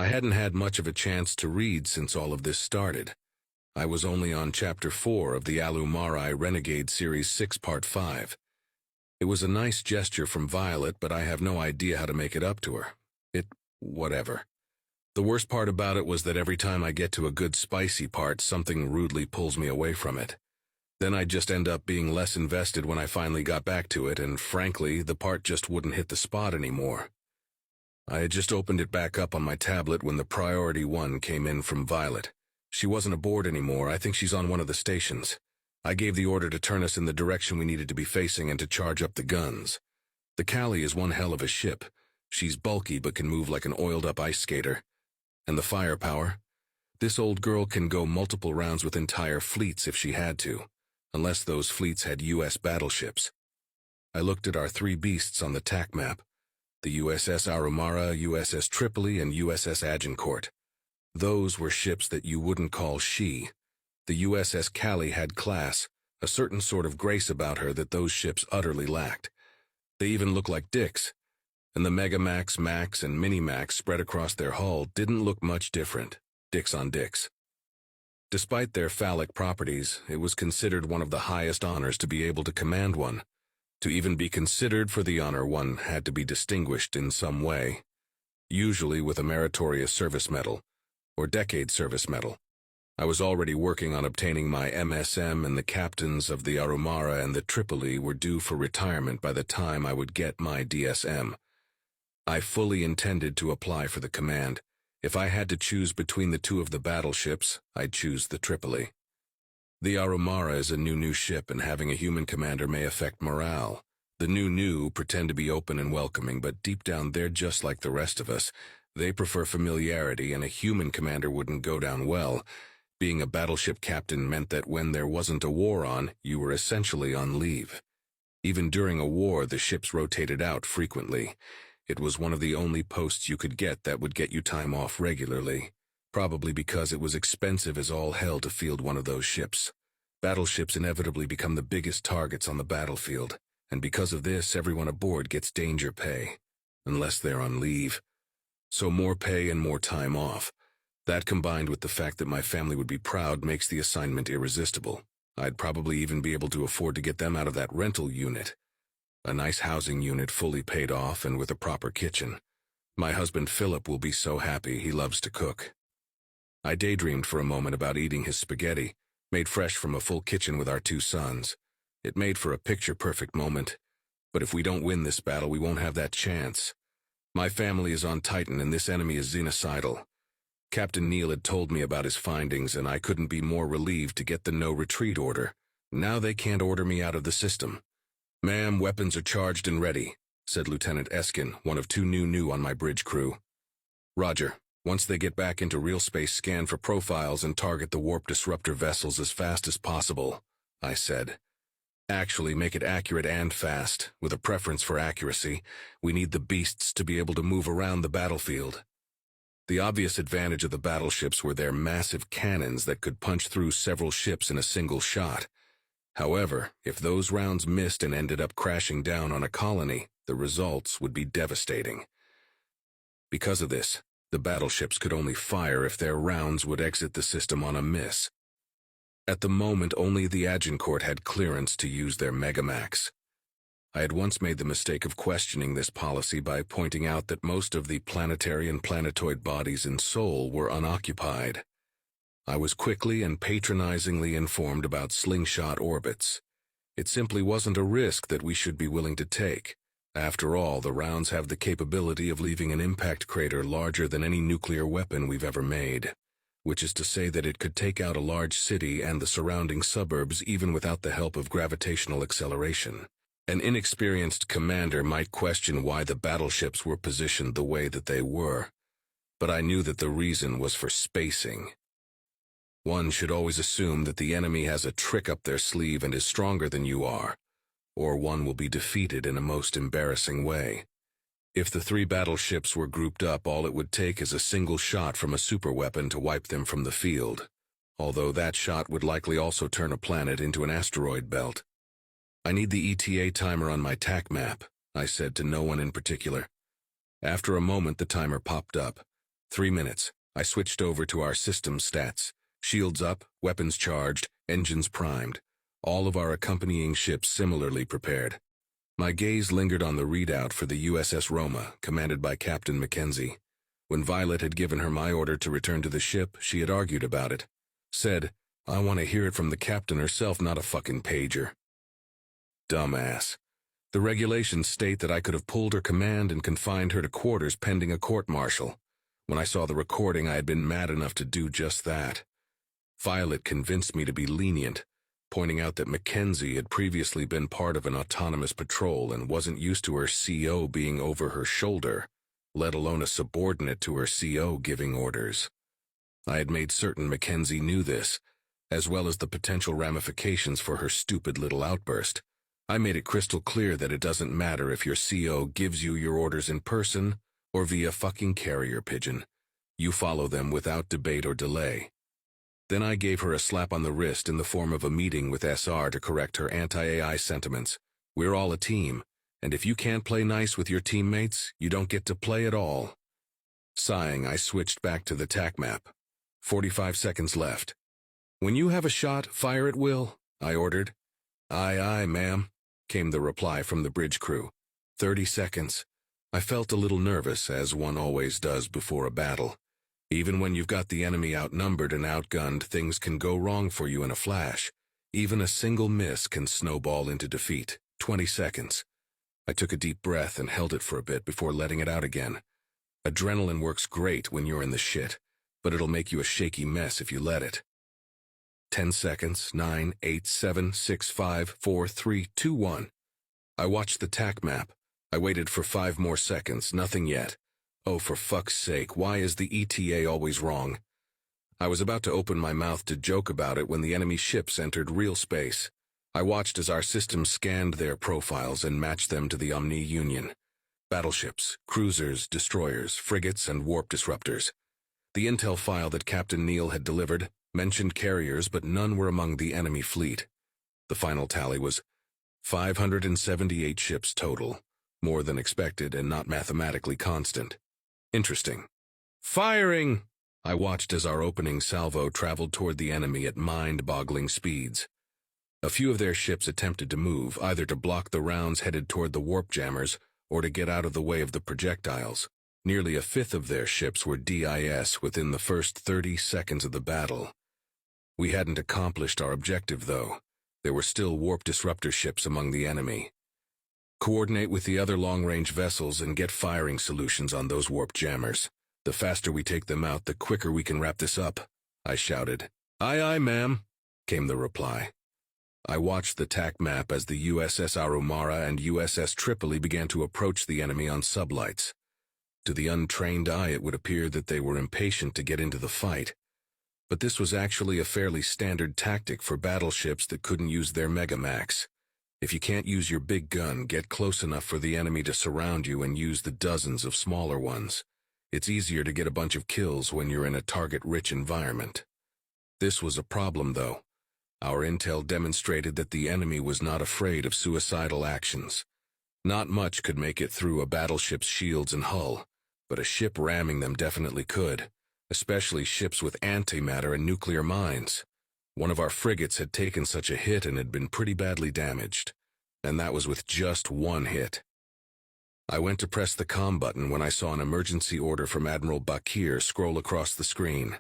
I hadn't had much of a chance to read since all of this started. I was only on Chapter 4 of the Alumara Renegade Series 6 Part 5. It was a nice gesture from Violet, but I have no idea how to make it up to her. Whatever. The worst part about it was that every time I get to a good spicy part, something rudely pulls me away from it. Then I'd just end up being less invested when I finally got back to it, and frankly, the part just wouldn't hit the spot anymore. I had just opened it back up on my tablet when the priority one came in from Violet. She wasn't aboard anymore. I think she's on one of the stations. I gave the order to turn us in the direction we needed to be facing and to charge up the guns. The Callie is one hell of a ship. She's bulky but can move like an oiled-up ice skater. And the firepower? This old girl can go multiple rounds with entire fleets if she had to, unless those fleets had U.S. battleships. I looked at our three beasts on the TAC map, the USS Alumara, USS Tripoli, and USS Agincourt. Those were ships that you wouldn't call she. The USS Callie had class, a certain sort of grace about her that those ships utterly lacked. They even looked like dicks, and the Megamax, Max, and Minimax spread across their hull didn't look much different, dicks on dicks. Despite their phallic properties, it was considered one of the highest honors to be able to command one. To even be considered for the honor, one had to be distinguished in some way, usually with a meritorious service medal, or decade service medal. I was already working on obtaining my MSM, and the captains of the Alumara and the Tripoli were due for retirement by the time I would get my DSM. I fully intended to apply for the command. If I had to choose between the two of the battleships, I'd choose the Tripoli. The Alumara is a new ship, and having a human commander may affect morale. The new pretend to be open and welcoming, but deep down they're just like the rest of us. They prefer familiarity, and a human commander wouldn't go down well. Being a battleship captain meant that when there wasn't a war on, you were essentially on leave. Even during a war, the ships rotated out frequently. It was one of the only posts you could get that would get you time off regularly, probably because it was expensive as all hell to field one of those ships. Battleships inevitably become the biggest targets on the battlefield, and because of this, everyone aboard gets danger pay, unless they're on leave. So more pay and more time off. That, combined with the fact that my family would be proud, makes the assignment irresistible. I'd probably even be able to afford to get them out of that rental unit. A nice housing unit fully paid off and with a proper kitchen. My husband Philip will be so happy. He loves to cook. I daydreamed for a moment about eating his spaghetti, made fresh from a full kitchen with our two sons. It made for a picture-perfect moment. But if we don't win this battle, we won't have that chance. My family is on Titan, and this enemy is xenocidal. Captain Neal had told me about his findings, and I couldn't be more relieved to get the no-retreat order. Now they can't order me out of the system. "Ma'am, weapons are charged and ready," said Lieutenant Eskin, one of two new on my bridge crew. "Roger. Once they get back into real space, scan for profiles and target the warp disruptor vessels as fast as possible," I said. "Actually, make it accurate and fast, with a preference for accuracy. We need the beasts to be able to move around the battlefield." The obvious advantage of the battleships were their massive cannons that could punch through several ships in a single shot. However, if those rounds missed and ended up crashing down on a colony, the results would be devastating. Because of this, the battleships could only fire if their rounds would exit the system on a miss. At the moment, only the Agincourt had clearance to use their Megamax. I had once made the mistake of questioning this policy by pointing out that most of the planetary and planetoid bodies in Sol were unoccupied. I was quickly and patronizingly informed about slingshot orbits. It simply wasn't a risk that we should be willing to take. After all, the rounds have the capability of leaving an impact crater larger than any nuclear weapon we've ever made, which is to say that it could take out a large city and the surrounding suburbs even without the help of gravitational acceleration. An inexperienced commander might question why the battleships were positioned the way that they were, but I knew that the reason was for spacing. One should always assume that the enemy has a trick up their sleeve and is stronger than you are, or one will be defeated in a most embarrassing way. If the three battleships were grouped up, all it would take is a single shot from a superweapon to wipe them from the field, although that shot would likely also turn a planet into an asteroid belt. "I need the ETA timer on my TAC map," I said to no one in particular. After a moment, the timer popped up. 3 minutes. I switched over to our system stats. Shields up, weapons charged, engines primed. All of our accompanying ships similarly prepared. My gaze lingered on the readout for the USS Roma, commanded by Captain Mackenzie. When Violet had given her my order to return to the ship, she had argued about it. Said, "I want to hear it from the captain herself, not a fucking pager." Dumbass. The regulations state that I could have pulled her command and confined her to quarters pending a court-martial. When I saw the recording, I had been mad enough to do just that. Violet convinced me to be lenient, pointing out that Mackenzie had previously been part of an autonomous patrol and wasn't used to her CO being over her shoulder, let alone a subordinate to her CO giving orders. I had made certain Mackenzie knew this, as well as the potential ramifications for her stupid little outburst. I made it crystal clear that it doesn't matter if your CO gives you your orders in person or via fucking carrier pigeon. You follow them without debate or delay. Then I gave her a slap on the wrist in the form of a meeting with SR to correct her anti-AI sentiments. We're all a team, and if you can't play nice with your teammates, you don't get to play at all. Sighing, I switched back to the TAC map. 45 seconds left. "When you have a shot, fire at will," I ordered. "Aye, aye, ma'am," came the reply from the bridge crew. 30 seconds. I felt a little nervous, as one always does before a battle. Even when you've got the enemy outnumbered and outgunned, things can go wrong for you in a flash. Even a single miss can snowball into defeat. 20 seconds. I took a deep breath and held it for a bit before letting it out again. Adrenaline works great when you're in the shit, but it'll make you a shaky mess if you let it. 10 seconds. 9, 8, 7, 6, 5, 4, 3, 2, 1. I watched the TAC map. I waited for 5 more seconds. Nothing yet. Oh, for fuck's sake, why is the ETA always wrong? I was about to open my mouth to joke about it when the enemy ships entered real space. I watched as our system scanned their profiles and matched them to the Omni Union. Battleships, cruisers, destroyers, frigates, and warp disruptors. The intel file that Captain Neal had delivered mentioned carriers, but none were among the enemy fleet. The final tally was 578 ships total, more than expected and not mathematically constant. Interesting. Firing! I watched as our opening salvo traveled toward the enemy at mind-boggling speeds. A few of their ships attempted to move, either to block the rounds headed toward the warp jammers or to get out of the way of the projectiles. Nearly a fifth of their ships were DIS within the first 30 seconds of the battle. We hadn't accomplished our objective, though. There were still warp disruptor ships among the enemy. Coordinate with the other long-range vessels and get firing solutions on those warp jammers. The faster we take them out, the quicker we can wrap this up, I shouted. Aye, aye, ma'am, came the reply. I watched the TAC map as the USS Alumara and USS Tripoli began to approach the enemy on sublights. To the untrained eye, it would appear that they were impatient to get into the fight. But this was actually a fairly standard tactic for battleships that couldn't use their Megamax. If you can't use your big gun, get close enough for the enemy to surround you and use the dozens of smaller ones. It's easier to get a bunch of kills when you're in a target-rich environment. This was a problem, though. Our intel demonstrated that the enemy was not afraid of suicidal actions. Not much could make it through a battleship's shields and hull, but a ship ramming them definitely could, especially ships with antimatter and nuclear mines. One of our frigates had taken such a hit and had been pretty badly damaged, and that was with just one hit. I went to press the comm button when I saw an emergency order from Admiral Bakir scroll across the screen.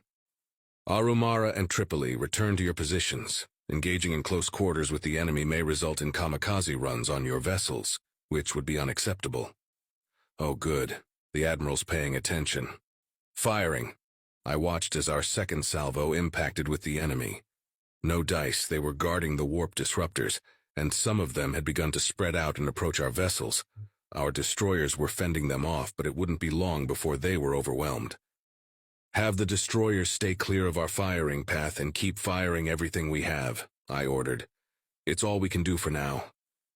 Alumara and Tripoli, return to your positions. Engaging in close quarters with the enemy may result in kamikaze runs on your vessels, which would be unacceptable. Oh, good. The Admiral's paying attention. Firing. I watched as our second salvo impacted with the enemy. No dice, they were guarding the warp disruptors, and some of them had begun to spread out and approach our vessels. Our destroyers were fending them off, but it wouldn't be long before they were overwhelmed. Have the destroyers stay clear of our firing path and keep firing everything we have, I ordered. It's all we can do for now.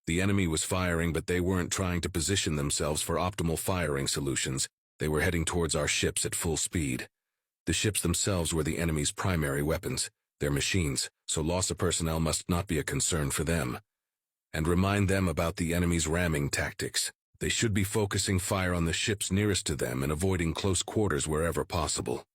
The enemy was firing, but they weren't trying to position themselves for optimal firing solutions. They were heading towards our ships at full speed. The ships themselves were the enemy's primary weapons. They're machines, so loss of personnel must not be a concern for them. And remind them about the enemy's ramming tactics. They should be focusing fire on the ships nearest to them and avoiding close quarters wherever possible.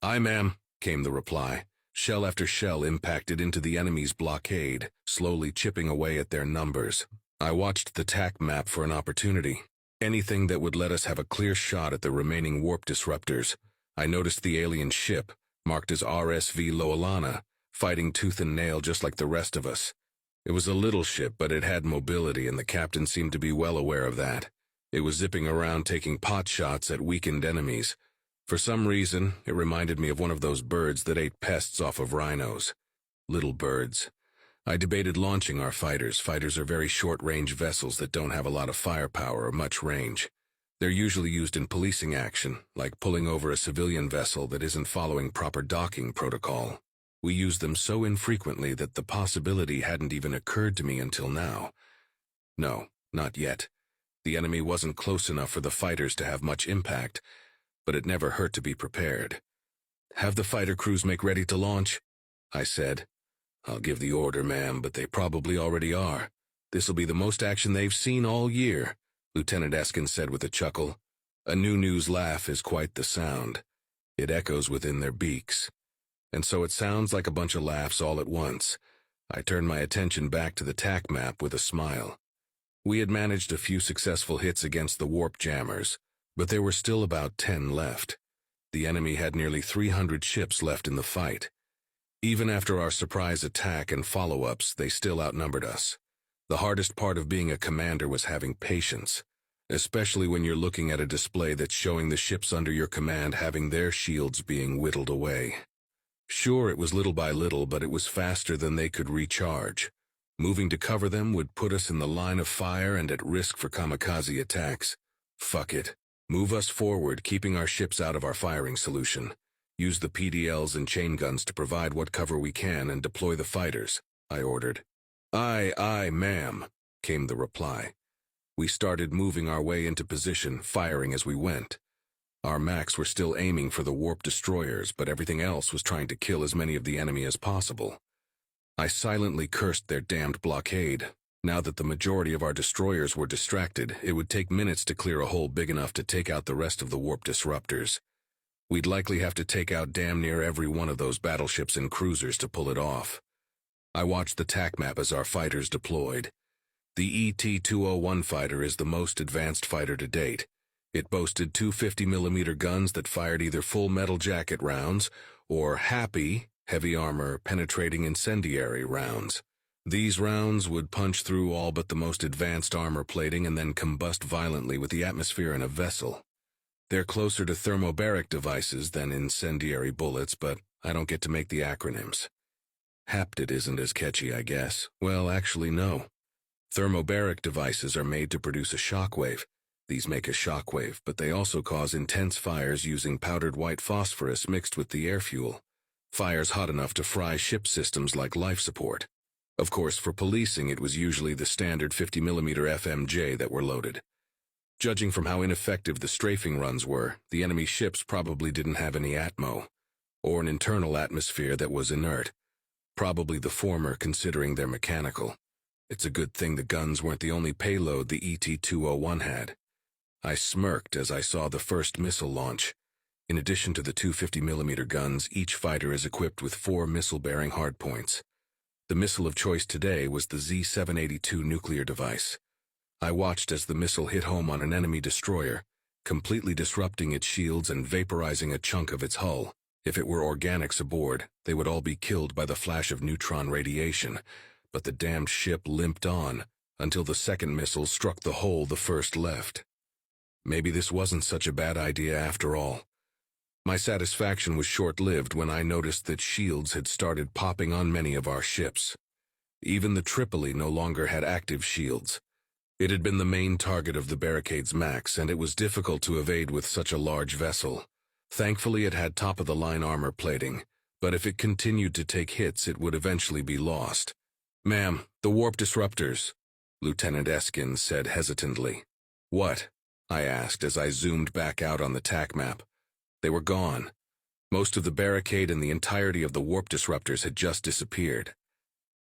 "Aye, ma'am," came the reply. Shell after shell impacted into the enemy's blockade, slowly chipping away at their numbers. I watched the TAC map for an opportunity. Anything that would let us have a clear shot at the remaining warp disruptors. I noticed the alien ship, marked as RSV Loalana, fighting tooth and nail just like the rest of us. It was a little ship, but it had mobility, and the captain seemed to be well aware of that. It was zipping around taking pot shots at weakened enemies. For some reason, it reminded me of one of those birds that ate pests off of rhinos. Little birds. I debated launching our fighters. Fighters are very short-range vessels that don't have a lot of firepower or much range. They're usually used in policing action, like pulling over a civilian vessel that isn't following proper docking protocol. We use them so infrequently that the possibility hadn't even occurred to me until now. No, not yet. The enemy wasn't close enough for the fighters to have much impact, but it never hurt to be prepared. "Have the fighter crews make ready to launch," I said. "I'll give the order, ma'am, but they probably already are. This'll be the most action they've seen all year," Lieutenant Eskin said with a chuckle. A new news laugh is quite the sound. It echoes within their beaks. And so it sounds like a bunch of laughs all at once. I turned my attention back to the TAC map with a smile. We had managed a few successful hits against the warp jammers, but there were still about 10 left. The enemy had nearly 300 ships left in the fight. Even after our surprise attack and follow-ups, they still outnumbered us. The hardest part of being a commander was having patience, especially when you're looking at a display that's showing the ships under your command having their shields being whittled away. Sure, it was little by little, but it was faster than they could recharge. Moving to cover them would put us in the line of fire and at risk for kamikaze attacks. Fuck it. Move us forward, keeping our ships out of our firing solution. Use the PDLs and chain guns to provide what cover we can and deploy the fighters, I ordered. "Aye, aye, ma'am," came the reply. We started moving our way into position, firing as we went. Our Macs were still aiming for the warp destroyers, but everything else was trying to kill as many of the enemy as possible. I silently cursed their damned blockade. Now that the majority of our destroyers were distracted, it would take minutes to clear a hole big enough to take out the rest of the warp disruptors. We'd likely have to take out damn near every one of those battleships and cruisers to pull it off. I watched the TAC map as our fighters deployed. The ET-201 fighter is the most advanced fighter to date. It boasted two 50mm guns that fired either full metal jacket rounds or HAPI, heavy armor penetrating incendiary rounds. These rounds would punch through all but the most advanced armor plating and then combust violently with the atmosphere in a vessel. They're closer to thermobaric devices than incendiary bullets, but I don't get to make the acronyms. HAPTID isn't as catchy, I guess. Well, actually, no. Thermobaric devices are made to produce a shockwave. These make a shockwave, but they also cause intense fires using powdered white phosphorus mixed with the air fuel. Fires hot enough to fry ship systems like life support. Of course, for policing, it was usually the standard 50mm FMJ that were loaded. Judging from how ineffective the strafing runs were, the enemy ships probably didn't have any atmo, or an internal atmosphere that was inert. Probably the former, considering they're mechanical. It's a good thing the guns weren't the only payload the ET-201 had. I smirked as I saw the first missile launch. In addition to the two 50mm guns, each fighter is equipped with 4 missile-bearing hardpoints. The missile of choice today was the Z-782 nuclear device. I watched as the missile hit home on an enemy destroyer, completely disrupting its shields and vaporizing a chunk of its hull. If it were organics aboard, they would all be killed by the flash of neutron radiation, but the damned ship limped on until the second missile struck the hole the first left. Maybe this wasn't such a bad idea after all. My satisfaction was short-lived when I noticed that shields had started popping on many of our ships. Even the Tripoli no longer had active shields. It had been the main target of the barricade's Max, and it was difficult to evade with such a large vessel. Thankfully, it had top-of-the-line armor plating, but if it continued to take hits, it would eventually be lost. "Ma'am, the warp disruptors," Lieutenant Eskin said hesitantly. "What?" I asked as I zoomed back out on the TAC map. They were gone. Most of the barricade and the entirety of the warp disruptors had just disappeared.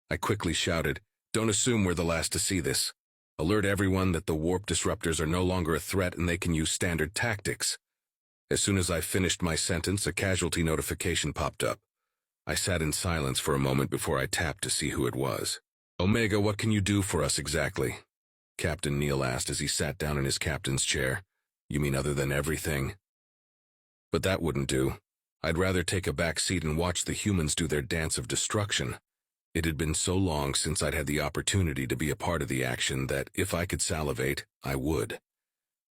I quickly shouted, "Don't assume we're the last to see this." Alert everyone that the warp disruptors are no longer a threat and they can use standard tactics. As soon as I finished my sentence, a casualty notification popped up. I sat in silence for a moment before I tapped to see who it was. Omega, what can you do for us exactly? Captain Neil asked as he sat down in his captain's chair. You mean other than everything? But that wouldn't do. I'd rather take a back seat and watch the humans do their dance of destruction. It had been so long since I'd had the opportunity to be a part of the action that, if I could salivate, I would.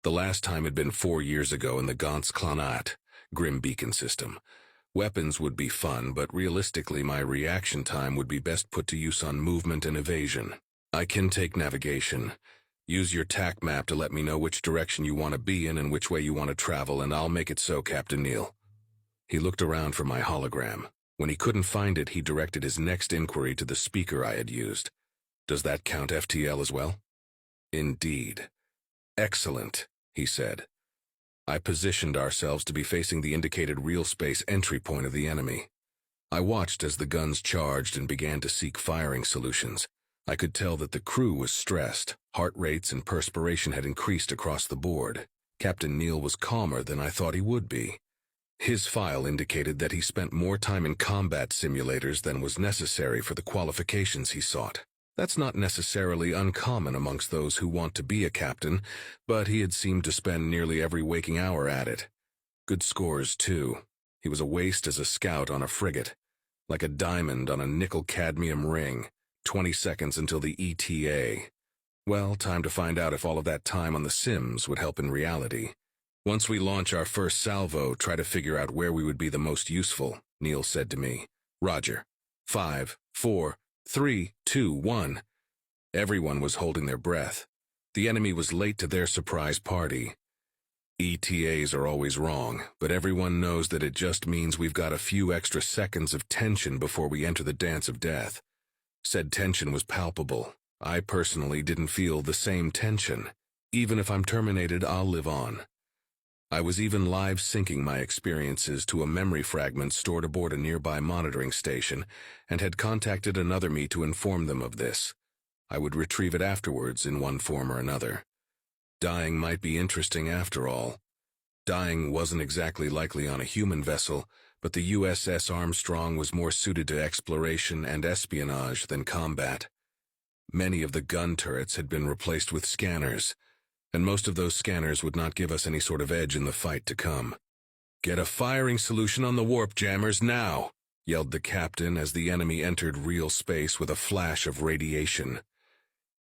The last time had been 4 years ago in the Gaunt's Clonat, Grim Beacon system. Weapons would be fun, but realistically my reaction time would be best put to use on movement and evasion. I can take navigation. Use your TAC map to let me know which direction you want to be in and which way you want to travel, and I'll make it so, Captain Neil. He looked around for my hologram. When he couldn't find it, he directed his next inquiry to the speaker I had used. Does that count FTL as well? Indeed. Excellent, he said. I positioned ourselves to be facing the indicated real space entry point of the enemy. I watched as the guns charged and began to seek firing solutions. I could tell that the crew was stressed. Heart rates and perspiration had increased across the board. Captain Neil was calmer than I thought he would be. His file indicated that he spent more time in combat simulators than was necessary for the qualifications he sought. That's not necessarily uncommon amongst those who want to be a captain, but he had seemed to spend nearly every waking hour at it. Good scores, too. He was a waste as a scout on a frigate, like a diamond on a nickel-cadmium ring. 20 seconds until the ETA. Well, time to find out if all of that time on the Sims would help in reality. Once we launch our first salvo, try to figure out where we would be the most useful, Neil said to me. Roger. 5, 4, 3, 2, 1. Everyone was holding their breath. The enemy was late to their surprise party. ETAs are always wrong, but everyone knows that it just means we've got a few extra seconds of tension before we enter the dance of death. Said tension was palpable. I personally didn't feel the same tension. Even if I'm terminated, I'll live on. I was even live syncing my experiences to a memory fragment stored aboard a nearby monitoring station and had contacted another me to inform them of this. I would retrieve it afterwards in one form or another. Dying might be interesting after all. Dying wasn't exactly likely on a human vessel, but the USS Armstrong was more suited to exploration and espionage than combat. Many of the gun turrets had been replaced with scanners, and most of those scanners would not give us any sort of edge in the fight to come. "Get a firing solution on the warp jammers now!" yelled the captain as the enemy entered real space with a flash of radiation.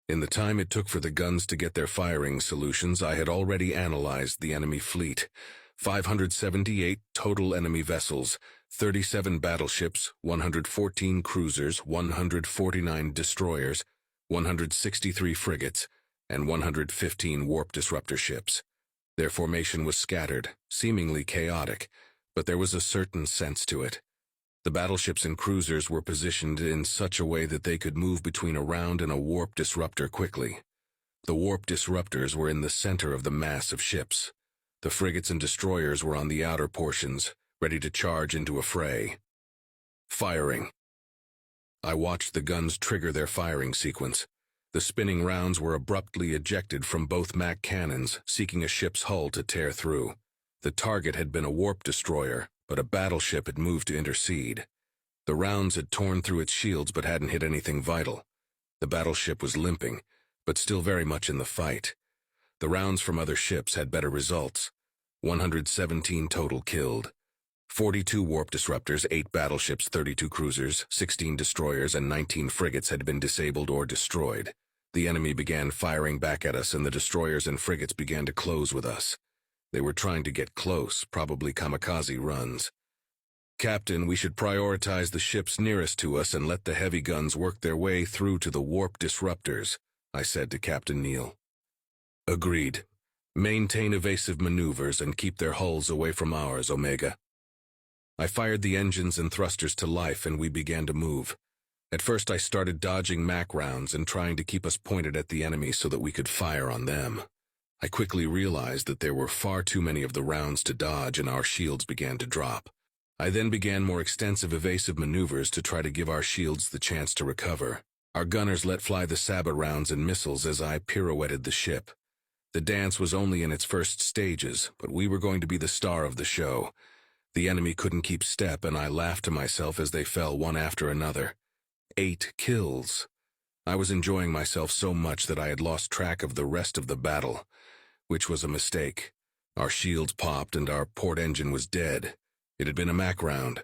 In the time it took for the guns to get their firing solutions, I had already analyzed the enemy fleet. 578 total enemy vessels, 37 battleships, 114 cruisers, 149 destroyers, 163 frigates, and 115 warp disruptor ships. Their formation was scattered, seemingly chaotic, but there was a certain sense to it. The battleships and cruisers were positioned in such a way that they could move between a round and a warp disruptor quickly. The warp disruptors were in the center of the mass of ships. The frigates and destroyers were on the outer portions, ready to charge into a fray. Firing. I watched the guns trigger their firing sequence. The spinning rounds were abruptly ejected from both Mac cannons, seeking a ship's hull to tear through. The target had been a warp destroyer, but a battleship had moved to intercede. The rounds had torn through its shields but hadn't hit anything vital. The battleship was limping, but still very much in the fight. The rounds from other ships had better results. 117 total killed. 42 warp disruptors, 8 battleships, 32 cruisers, 16 destroyers, and 19 frigates had been disabled or destroyed. The enemy began firing back at us, and the destroyers and frigates began to close with us. They were trying to get close, probably kamikaze runs. "Captain, we should prioritize the ships nearest to us and let the heavy guns work their way through to the warp disruptors," I said to Captain Neil. "Agreed. Maintain evasive maneuvers and keep their hulls away from ours, Omega." I fired the engines and thrusters to life and we began to move. At first I started dodging Mac rounds and trying to keep us pointed at the enemy so that we could fire on them. I quickly realized that there were far too many of the rounds to dodge and our shields began to drop. I then began more extensive evasive maneuvers to try to give our shields the chance to recover. Our gunners let fly the sabot rounds and missiles as I pirouetted the ship. The dance was only in its first stages, but we were going to be the star of the show. The enemy couldn't keep step, and I laughed to myself as they fell one after another. 8 kills. I was enjoying myself so much that I had lost track of the rest of the battle, which was a mistake. Our shields popped and our port engine was dead. It had been a MAC round.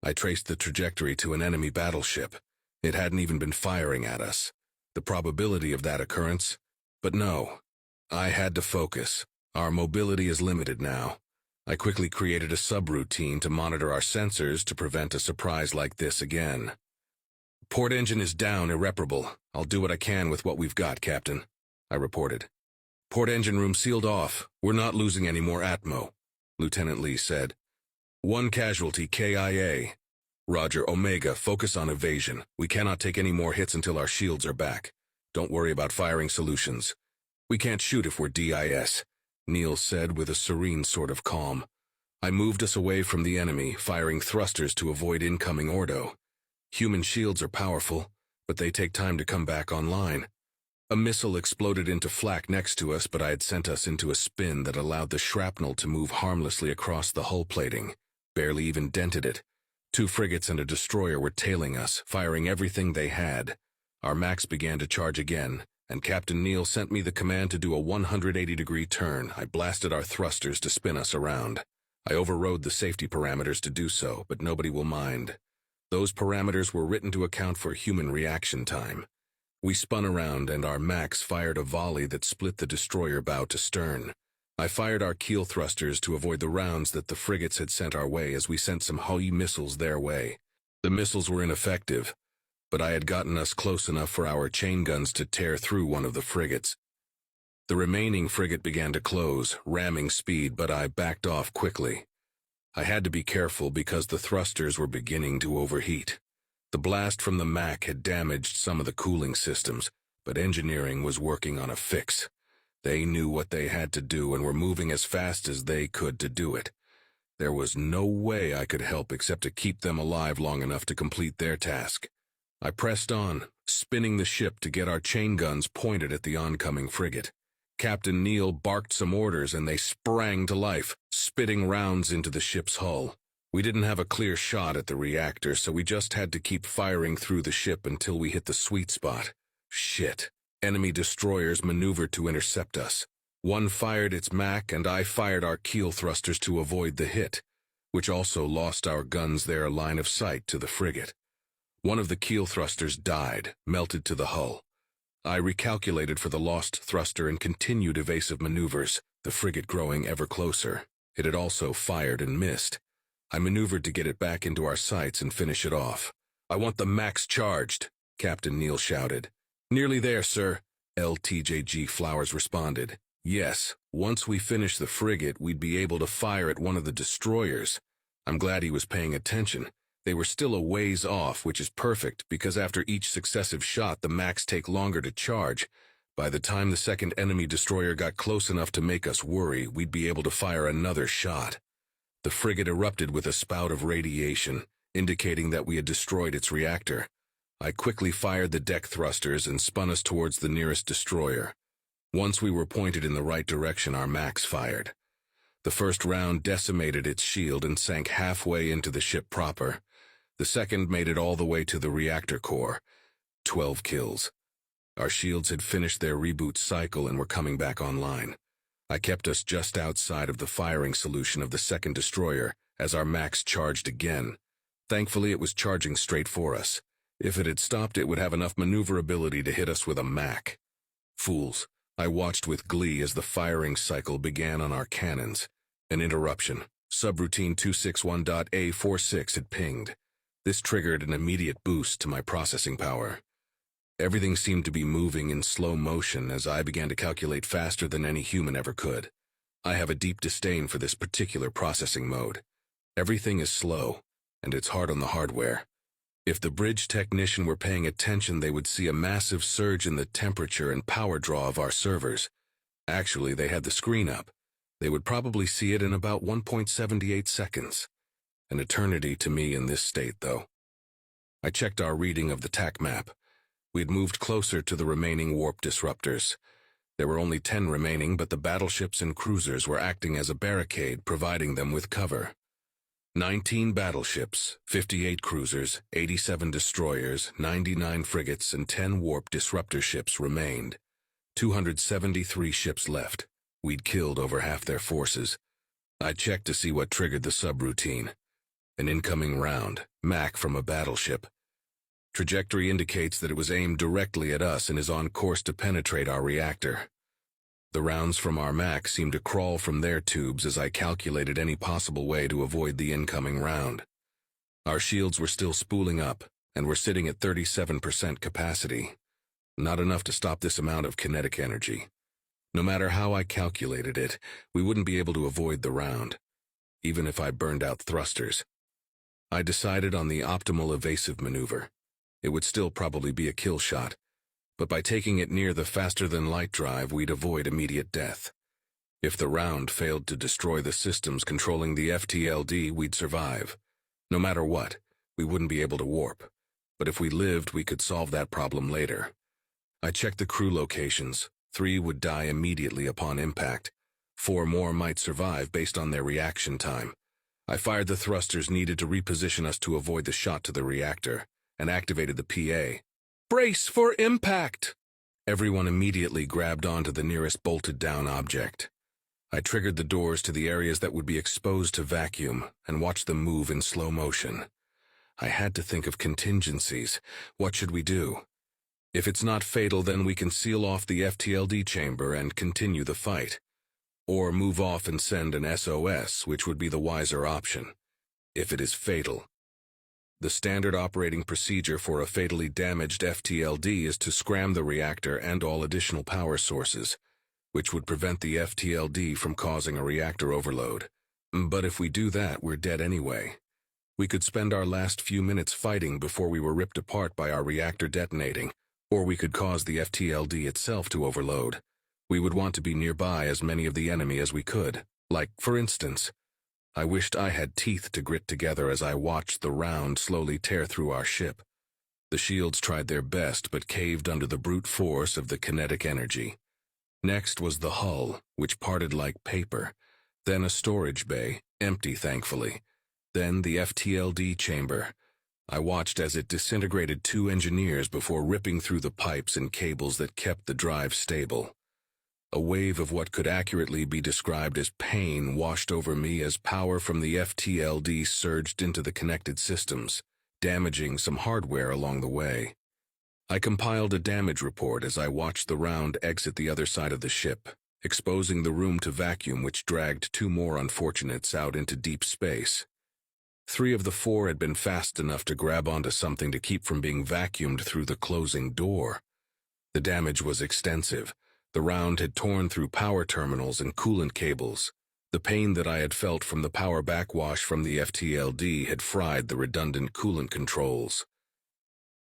I traced the trajectory to an enemy battleship. It hadn't even been firing at us. The probability of that occurrence? But no. I had to focus. Our mobility is limited now. I quickly created a subroutine to monitor our sensors to prevent a surprise like this again. Port engine is down, irreparable. I'll do what I can with what we've got, Captain, I reported. Port engine room sealed off. We're not losing any more Atmo, Lieutenant Lee said. 1 casualty, KIA. Roger, Omega, focus on evasion. We cannot take any more hits until our shields are back. Don't worry about firing solutions. We can't shoot if we're DIS, Neil said with a serene sort of calm. I moved us away from the enemy, firing thrusters to avoid incoming Ordo. Human shields are powerful, but they take time to come back online. A missile exploded into flak next to us, but I had sent us into a spin that allowed the shrapnel to move harmlessly across the hull plating. Barely even dented it. 2 frigates and a destroyer were tailing us, firing everything they had. Our Macs began to charge again, and Captain Neil sent me the command to do a 180-degree turn. I blasted our thrusters to spin us around. I overrode the safety parameters to do so, but nobody will mind. Those parameters were written to account for human reaction time. We spun around, and our Macs fired a volley that split the destroyer bow to stern. I fired our keel thrusters to avoid the rounds that the frigates had sent our way as we sent some HE missiles their way. The missiles were ineffective, but I had gotten us close enough for our chain guns to tear through one of the frigates. The remaining frigate began to close, ramming speed, but I backed off quickly. I had to be careful because the thrusters were beginning to overheat. The blast from the MAC had damaged some of the cooling systems, but engineering was working on a fix. They knew what they had to do and were moving as fast as they could to do it. There was no way I could help except to keep them alive long enough to complete their task. I pressed on, spinning the ship to get our chain guns pointed at the oncoming frigate. Captain Neil barked some orders and they sprang to life, spitting rounds into the ship's hull. We didn't have a clear shot at the reactor, so we just had to keep firing through the ship until we hit the sweet spot. Shit. Enemy destroyers maneuvered to intercept us. One fired its MAC and I fired our keel thrusters to avoid the hit, which also lost our guns their line of sight to the frigate. One of the keel thrusters died, melted to the hull. I recalculated for the lost thruster and continued evasive maneuvers, the frigate growing ever closer. It had also fired and missed. I maneuvered to get it back into our sights and finish it off. I want the Macs charged, Captain Neil shouted. Nearly there, sir, LTJG Flowers responded. Yes, once we finish the frigate, we'd be able to fire at one of the destroyers. I'm glad he was paying attention. They were still a ways off, which is perfect, because after each successive shot, the Macs take longer to charge. By the time the second enemy destroyer got close enough to make us worry, we'd be able to fire another shot. The frigate erupted with a spout of radiation, indicating that we had destroyed its reactor. I quickly fired the deck thrusters and spun us towards the nearest destroyer. Once we were pointed in the right direction, our Macs fired. The first round decimated its shield and sank halfway into the ship proper. The second made it all the way to the reactor core. 12 kills. Our shields had finished their reboot cycle and were coming back online. I kept us just outside of the firing solution of the second destroyer as our Macs charged again. Thankfully, it was charging straight for us. If it had stopped, it would have enough maneuverability to hit us with a MAC. Fools. I watched with glee as the firing cycle began on our cannons. An interruption. Subroutine 261.A46 had pinged. This triggered an immediate boost to my processing power. Everything seemed to be moving in slow motion as I began to calculate faster than any human ever could. I have a deep disdain for this particular processing mode. Everything is slow, and it's hard on the hardware. If the bridge technician were paying attention, they would see a massive surge in the temperature and power draw of our servers. Actually, they had the screen up. They would probably see it in about 1.78 seconds. An eternity to me in this state, though. I checked our reading of the TAC map. We had moved closer to the remaining warp disruptors. There were only 10 remaining, but the battleships and cruisers were acting as a barricade, providing them with cover. 19 battleships, 58 cruisers, 87 destroyers, 99 frigates, and 10 warp disruptor ships remained. 273 ships left. We'd killed over half their forces. I checked to see what triggered the subroutine. An incoming round, MAC from a battleship. Trajectory indicates that it was aimed directly at us and is on course to penetrate our reactor. The rounds from our MAC seemed to crawl from their tubes as I calculated any possible way to avoid the incoming round. Our shields were still spooling up, and were sitting at 37% capacity. Not enough to stop this amount of kinetic energy. No matter how I calculated it, we wouldn't be able to avoid the round, even if I burned out thrusters. I decided on the optimal evasive maneuver. It would still probably be a kill shot, but by taking it near the faster-than-light drive, we'd avoid immediate death. If the round failed to destroy the systems controlling the FTLD, we'd survive. No matter what, we wouldn't be able to warp. But if we lived, we could solve that problem later. I checked the crew locations. 3 would die immediately upon impact. 4 more might survive based on their reaction time. I fired the thrusters needed to reposition us to avoid the shot to the reactor, and activated the PA. "Brace for impact!" Everyone immediately grabbed onto the nearest bolted-down object. I triggered the doors to the areas that would be exposed to vacuum and watched them move in slow motion. I had to think of contingencies. What should we do? If it's not fatal, then we can seal off the FTLD chamber and continue the fight. Or move off and send an SOS, which would be the wiser option. If it is fatal. The standard operating procedure for a fatally damaged FTLD is to scram the reactor and all additional power sources, which would prevent the FTLD from causing a reactor overload. But if we do that, we're dead anyway. We could spend our last few minutes fighting before we were ripped apart by our reactor detonating, or we could cause the FTLD itself to overload. We would want to be nearby as many of the enemy as we could. Like, for instance, I wished I had teeth to grit together as I watched the round slowly tear through our ship. The shields tried their best but caved under the brute force of the kinetic energy. Next was the hull, which parted like paper. Then a storage bay, empty thankfully. Then the FTLD chamber. I watched as it disintegrated 2 engineers before ripping through the pipes and cables that kept the drive stable. A wave of what could accurately be described as pain washed over me as power from the FTLD surged into the connected systems, damaging some hardware along the way. I compiled a damage report as I watched the round exit the other side of the ship, exposing the room to vacuum which dragged 2 more unfortunates out into deep space. 3 of the 4 had been fast enough to grab onto something to keep from being vacuumed through the closing door. The damage was extensive. The round had torn through power terminals and coolant cables. The pain that I had felt from the power backwash from the FTLD had fried the redundant coolant controls.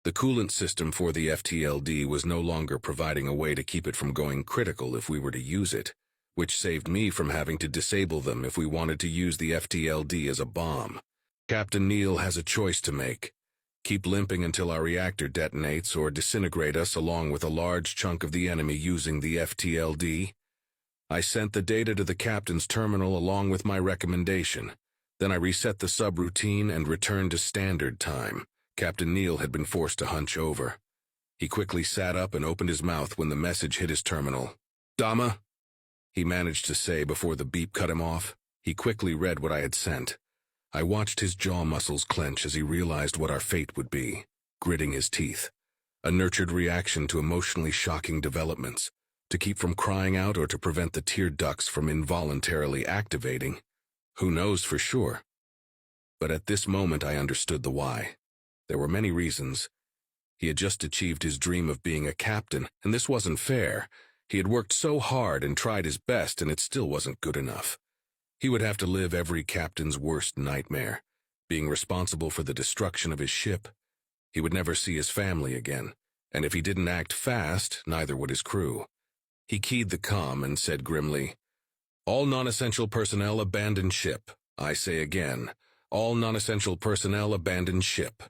The coolant system for the FTLD was no longer providing a way to keep it from going critical if we were to use it, which saved me from having to disable them if we wanted to use the FTLD as a bomb. Captain Neal has a choice to make. Keep limping until our reactor detonates or disintegrate us along with a large chunk of the enemy using the FTLD. I sent the data to the captain's terminal along with my recommendation. Then I reset the subroutine and returned to standard time. Captain Neal had been forced to hunch over. He quickly sat up and opened his mouth when the message hit his terminal. "Dama," he managed to say before the beep cut him off. He quickly read what I had sent. I watched his jaw muscles clench as he realized what our fate would be, gritting his teeth. A nurtured reaction to emotionally shocking developments, to keep from crying out or to prevent the tear ducts from involuntarily activating. Who knows for sure? But at this moment I understood the why. There were many reasons. He had just achieved his dream of being a captain, and this wasn't fair. He had worked so hard and tried his best, and it still wasn't good enough. He would have to live every captain's worst nightmare, being responsible for the destruction of his ship. He would never see his family again, and if he didn't act fast, neither would his crew. He keyed the comm and said grimly, "All non-essential personnel abandon ship. I say again, all non-essential personnel abandon ship."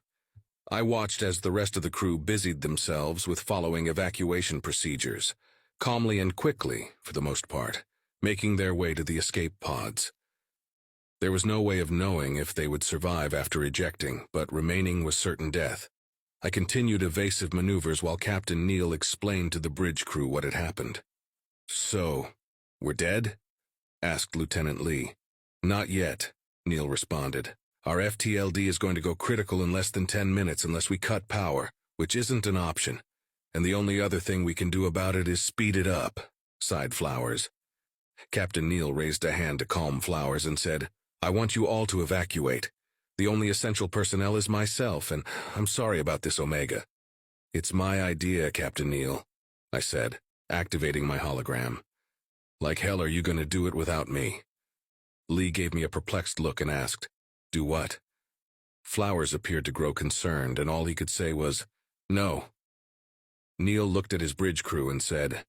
I watched as the rest of the crew busied themselves with following evacuation procedures, calmly and quickly, for the most part, making their way to the escape pods. There was no way of knowing if they would survive after ejecting, but remaining was certain death. I continued evasive maneuvers while Captain Neal explained to the bridge crew what had happened. "So, we're dead?" asked Lieutenant Lee. "Not yet," Neal responded. "Our FTLD is going to go critical in less than 10 minutes unless we cut power, which isn't an option. And the only other thing we can do about it is speed it up," sighed Flowers. Captain Neal raised a hand to calm Flowers and said, "I want you all to evacuate. The only essential personnel is myself, and I'm sorry about this, Omega." "It's my idea, Captain Neal," I said, activating my hologram. "Like hell are you going to do it without me?" Lee gave me a perplexed look and asked, "Do what?" Flowers appeared to grow concerned, and all he could say was, "No." Neal looked at his bridge crew and said,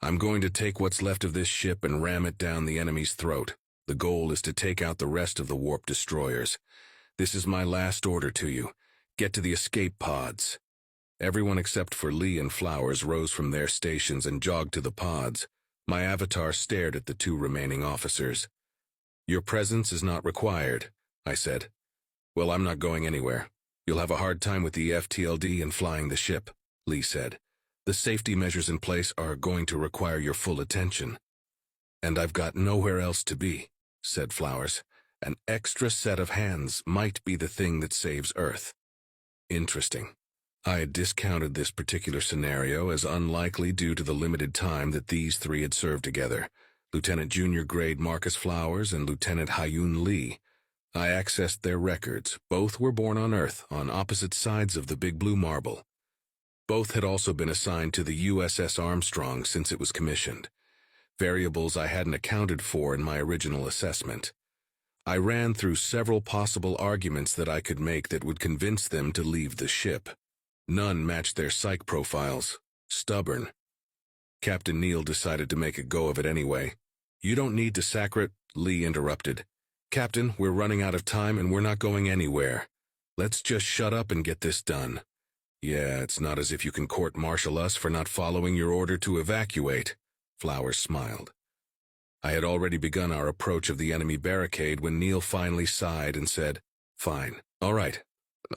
"I'm going to take what's left of this ship and ram it down the enemy's throat. The goal is to take out the rest of the warp destroyers. This is my last order to you. Get to the escape pods." Everyone except for Lee and Flowers rose from their stations and jogged to the pods. My avatar stared at the two remaining officers. "Your presence is not required," I said. "Well, I'm not going anywhere. You'll have a hard time with the FTLD and flying the ship," Lee said. "The safety measures in place are going to require your full attention." "And I've got nowhere else to be," said Flowers. "An extra set of hands might be the thing that saves Earth." Interesting. I had discounted this particular scenario as unlikely due to the limited time that these three had served together. Lieutenant Junior Grade Marcus Flowers and Lieutenant Hyun Lee. I accessed their records. Both were born on Earth, on opposite sides of the Big Blue Marble. Both had also been assigned to the USS Armstrong since it was commissioned. Variables I hadn't accounted for in my original assessment. I ran through several possible arguments that I could make that would convince them to leave the ship. None matched their psych profiles. Stubborn. Captain Neal decided to make a go of it anyway. "You don't need to Lee interrupted. "Captain, we're running out of time and we're not going anywhere. Let's just shut up and get this done." "Yeah, it's not as if you can court-martial us for not following your order to evacuate," Flowers smiled. I had already begun our approach of the enemy barricade when Neal finally sighed and said, "Fine. All right.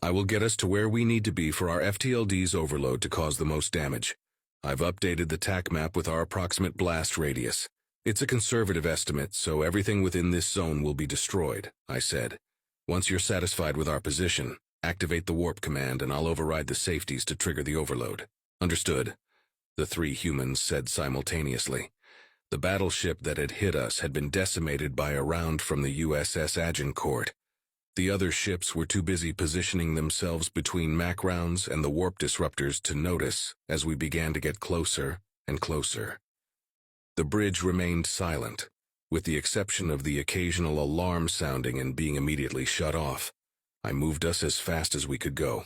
I will get us to where we need to be for our FTLD's overload to cause the most damage. I've updated the TAC map with our approximate blast radius. It's a conservative estimate, so everything within this zone will be destroyed," I said. "Once you're satisfied with our position, activate the warp command and I'll override the safeties to trigger the overload." "Understood," the three humans said simultaneously. The battleship that had hit us had been decimated by a round from the USS Agincourt. The other ships were too busy positioning themselves between Mac rounds and the warp disruptors to notice as we began to get closer and closer. The bridge remained silent, with the exception of the occasional alarm sounding and being immediately shut off. I moved us as fast as we could go.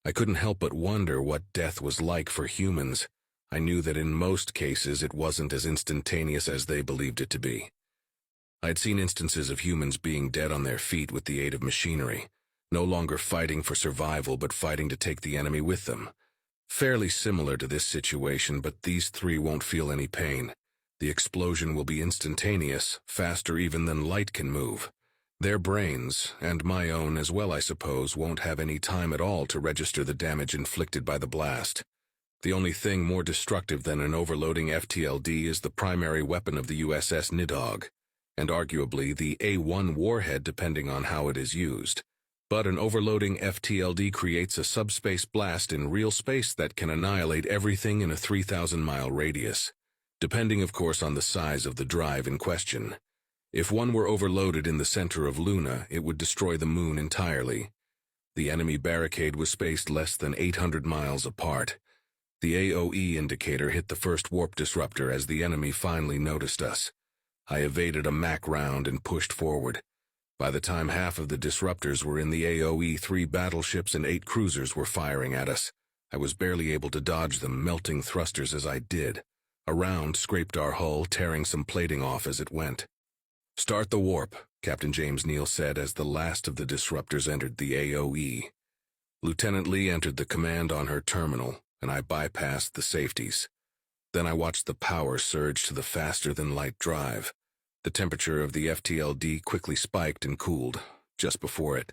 I couldn't help but wonder what death was like for humans. I knew that in most cases it wasn't as instantaneous as they believed it to be. I'd seen instances of humans being dead on their feet with the aid of machinery, no longer fighting for survival but fighting to take the enemy with them. Fairly similar to this situation, but these three won't feel any pain. The explosion will be instantaneous, faster even than light can move. Their brains, and my own as well I suppose, won't have any time at all to register the damage inflicted by the blast. The only thing more destructive than an overloading FTLD is the primary weapon of the USS Nidhogg, and arguably the A1 warhead depending on how it is used. But an overloading FTLD creates a subspace blast in real space that can annihilate everything in a 3,000-mile radius, depending of course on the size of the drive in question. If one were overloaded in the center of Luna, it would destroy the moon entirely. The enemy barricade was spaced less than 800 miles apart. The AOE indicator hit the first warp disruptor as the enemy finally noticed us. I evaded a Mac round and pushed forward. By the time half of the disruptors were in the AOE, 3 battleships and 8 cruisers were firing at us. I was barely able to dodge them, melting thrusters as I did. A round scraped our hull, tearing some plating off as it went. "Start the warp," Captain James Neal said as the last of the disruptors entered the AOE. Lieutenant Lee entered the command on her terminal, and I bypassed the safeties. Then I watched the power surge to the faster-than-light drive. The temperature of the FTLD quickly spiked and cooled. Just before it,